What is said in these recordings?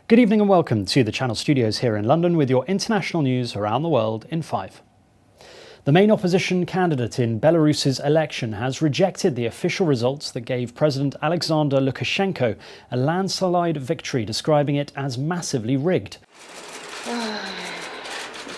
Good evening and welcome to the Channel Studios here in London with your international news around the world in 5. The main opposition candidate in Belarus's election has rejected the official results that gave President Alexander Lukashenko a landslide victory, describing it as massively rigged.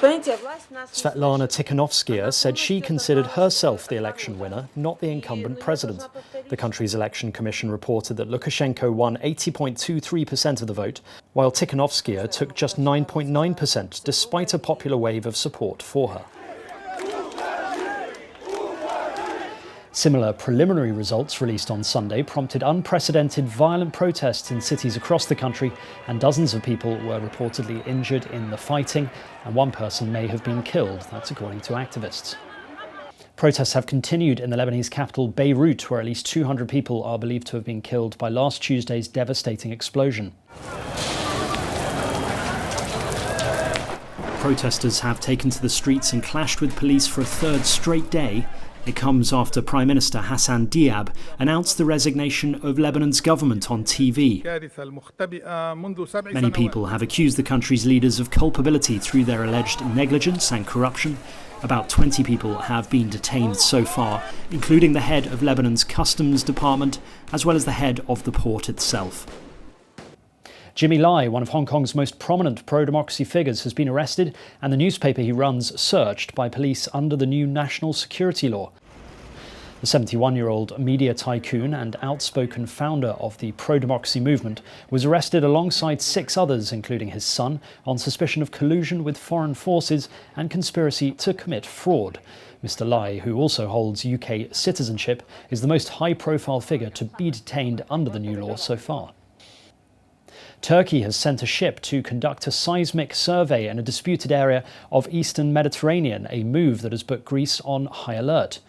Svetlana Tikhanovskaya said she considered herself the election winner, not the incumbent president. The country's election commission reported that Lukashenko won 80.23% of the vote, while Tikhanovskaya took just 9.9%, despite a popular wave of support for her. Similar preliminary results released on Sunday prompted unprecedented violent protests in cities across the country, and dozens of people were reportedly injured in the fighting, and one person may have been killed, that's according to activists. Protests have continued in the Lebanese capital Beirut, where at least 200 people are believed to have been killed by last Tuesday's devastating explosion. Protesters have taken to the streets and clashed with police for a third straight day. It comes after Prime Minister Hassan Diab announced the resignation of Lebanon's government on TV. Many people have accused the country's leaders of culpability through their alleged negligence and corruption. About 20 people have been detained so far, including the head of Lebanon's Customs Department, as well as the head of the port itself. Jimmy Lai, one of Hong Kong's most prominent pro-democracy figures, has been arrested and the newspaper he runs searched by police under the new national security law. The 71-year-old media tycoon and outspoken founder of the pro-democracy movement was arrested alongside 6 others, including his son, on suspicion of collusion with foreign forces and conspiracy to commit fraud. Mr. Lai, who also holds UK citizenship, is the most high-profile figure to be detained under the new law so far. Turkey has sent a ship to conduct a seismic survey in a disputed area of eastern Mediterranean, a move that has put Greece on high alert.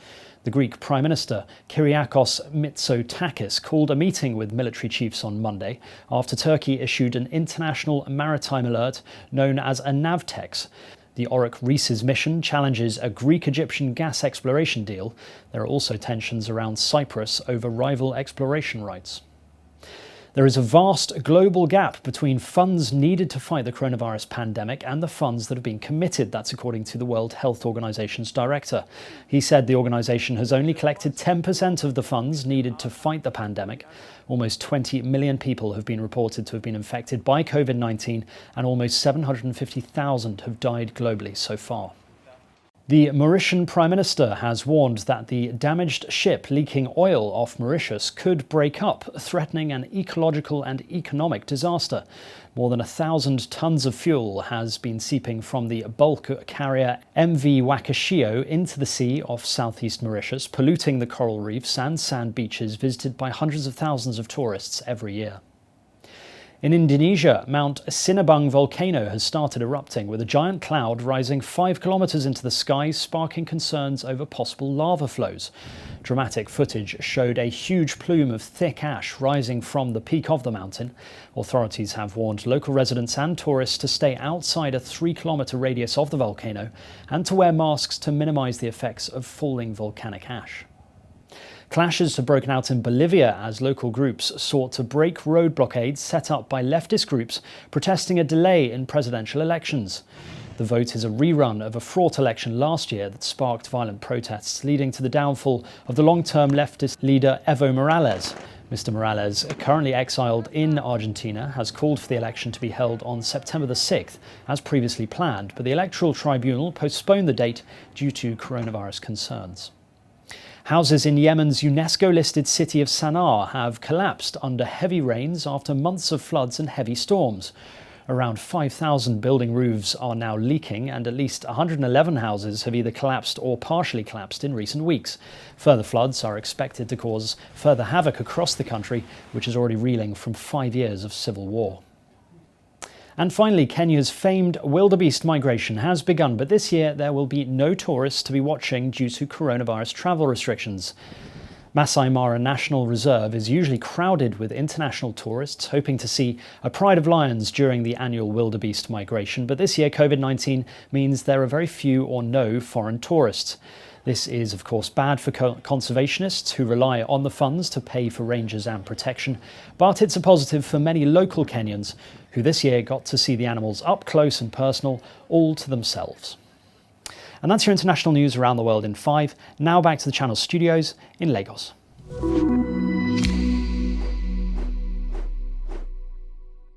The Greek Prime Minister Kyriakos Mitsotakis called a meeting with military chiefs on Monday after Turkey issued an international maritime alert known as a NAVTEX. The Oryx Rees's mission challenges a Greek-Egyptian gas exploration deal. There are also tensions around Cyprus over rival exploration rights. There is a vast global gap between funds needed to fight the coronavirus pandemic and the funds that have been committed. That's according to the World Health Organization's director. He said the organization has only collected 10% of the funds needed to fight the pandemic. Almost 20 million people have been reported to have been infected by COVID-19, and almost 750,000 have died globally so far. The Mauritian Prime Minister has warned that the damaged ship leaking oil off Mauritius could break up, threatening an ecological and economic disaster. More than 1,000 tons of fuel has been seeping from the bulk carrier MV Wakashio into the sea off southeast Mauritius, polluting the coral reefs and sand beaches visited by hundreds of thousands of tourists every year. In Indonesia, Mount Sinabung volcano has started erupting, with a giant cloud rising 5 kilometers into the sky, sparking concerns over possible lava flows. Dramatic footage showed a huge plume of thick ash rising from the peak of the mountain. Authorities have warned local residents and tourists to stay outside a 3-kilometer radius of the volcano and to wear masks to minimize the effects of falling volcanic ash. Clashes have broken out in Bolivia as local groups sought to break road blockades set up by leftist groups protesting a delay in presidential elections. The vote is a rerun of a fraught election last year that sparked violent protests, leading to the downfall of the long-term leftist leader Evo Morales. Mr. Morales, currently exiled in Argentina, has called for the election to be held on September the 6th, as previously planned, but the Electoral Tribunal postponed the date due to coronavirus concerns. Houses in Yemen's UNESCO-listed city of Sana'a have collapsed under heavy rains after months of floods and heavy storms. Around 5,000 building roofs are now leaking, and at least 111 houses have either collapsed or partially collapsed in recent weeks. Further floods are expected to cause further havoc across the country, which is already reeling from 5 years of civil war. And finally, Kenya's famed wildebeest migration has begun, but this year there will be no tourists to be watching due to coronavirus travel restrictions. Masai Mara National Reserve is usually crowded with international tourists hoping to see a pride of lions during the annual wildebeest migration, but this year COVID-19 means there are very few or no foreign tourists. This is, of course, bad for conservationists who rely on the funds to pay for rangers and protection, but it's a positive for many local Kenyans who this year got to see the animals up close and personal, all to themselves. And that's your international news around the world in 5. Now back to the channel's studios in Lagos.